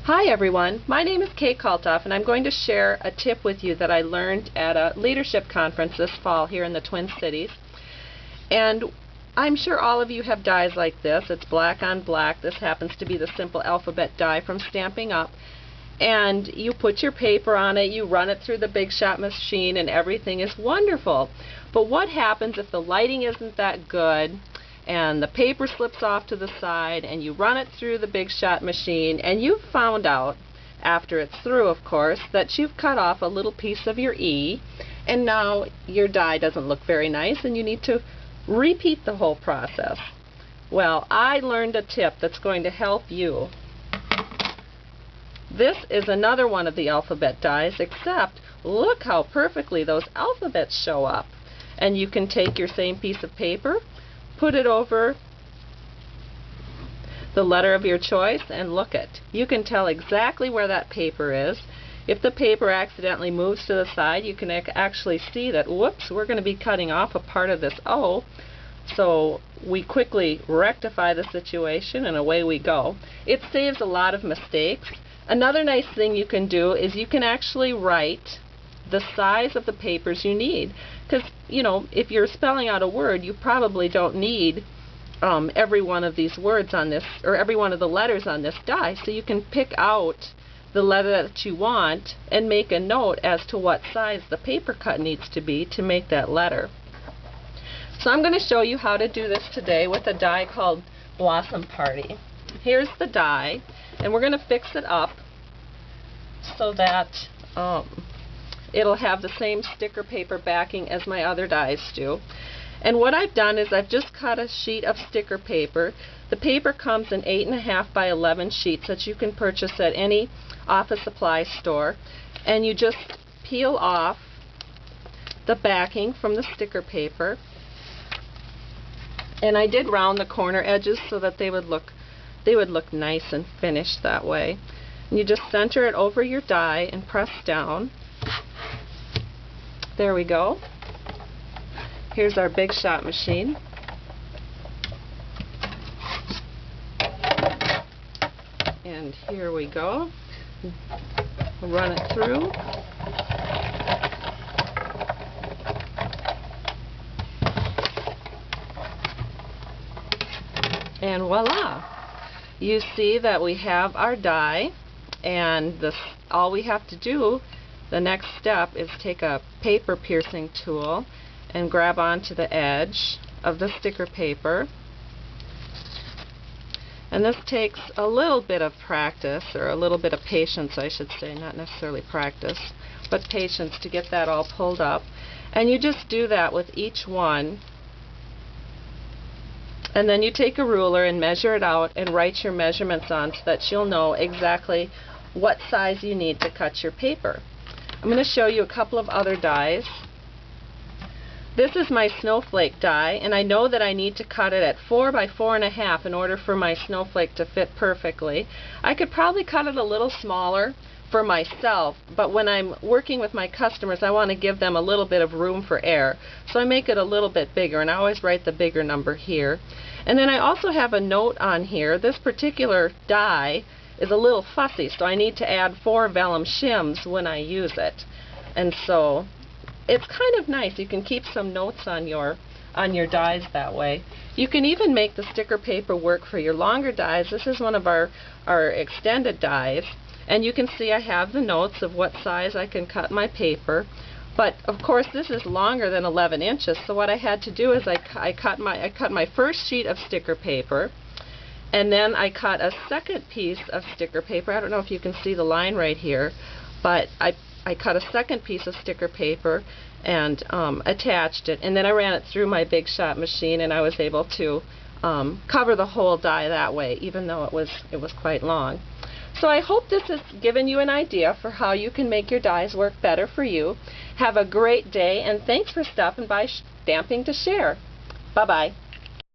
Hi everyone, my name is Kate Kalthoff and I'm going to share a tip with you that I learned at a leadership conference this fall here in the Twin Cities. And I'm sure all of you have dies like this. It's black on black. This happens to be the simple alphabet die from Stampin' Up! And you put your paper on it, you run it through the Big Shot machine, and everything is wonderful. But what happens if the lighting isn't that good and the paper slips off to the side and you run it through the Big Shot machine and you've found out, after it's through of course, that you've cut off a little piece of your E and now your die doesn't look very nice and you need to repeat the whole process? Well, I learned a tip that's going to help you. This is another one of the alphabet dies, except look how perfectly those alphabets show up. And you can take your same piece of paper, put it over the letter of your choice, and look it. You can tell exactly where that paper is. If the paper accidentally moves to the side, you can actually see that, whoops, we're going to be cutting off a part of this O. So we quickly rectify the situation and away we go. It saves a lot of mistakes. Another nice thing you can do is you can actually write the size of the papers you need, because you know, if you're spelling out a word, you probably don't need every one of these words on this, or every one of the letters on this die, so you can pick out the letter that you want and make a note as to what size the paper cut needs to be to make that letter. So I'm going to show you how to do this today with a die called Blossom Party. Here's the die, and we're going to fix it up so that it'll have the same sticker paper backing as my other dies do. And what I've done is I've just cut a sheet of sticker paper. The paper comes in 8.5 by 11 sheets that you can purchase at any office supply store, and you just peel off the backing from the sticker paper. And I did round the corner edges so that they would look nice and finished that way. And you just center it over your die and press down. There we go. Here's our Big Shot machine. And here we go. We'll run it through. And voila! You see that we have our die, and all we have to do, the next step, is take a paper piercing tool and grab onto the edge of the sticker paper. And this takes a little bit of practice, or a little bit of patience I should say, not necessarily practice, but patience to get that all pulled up. And you just do that with each one. And then you take a ruler and measure it out and write your measurements on so that you'll know exactly what size you need to cut your paper. I'm going to show you a couple of other dies. This is my Snowflake die, and I know that I need to cut it at 4 by 4.5 in order for my snowflake to fit perfectly. I could probably cut it a little smaller for myself, but when I'm working with my customers I want to give them a little bit of room for error, so I make it a little bit bigger, and I always write the bigger number here. And then I also have a note on here. This particular die is a little fussy, so I need to add 4 vellum shims when I use it. And so it's kind of nice. You can keep some notes on your dies that way. You can even make the sticker paper work for your longer dies. This is one of our extended dies, and you can see I have the notes of what size I can cut my paper. But of course this is longer than 11 inches, so what I had to do is I cut my first sheet of sticker paper, and then I cut a second piece of sticker paper. I don't know if you can see the line right here, but I cut a second piece of sticker paper and attached it, and then I ran it through my Big Shot machine, and I was able to cover the whole die that way, even though it was quite long. So I hope this has given you an idea for how you can make your dies work better for you. Have a great day, and thanks for stopping by Stamping to Share. Bye-bye.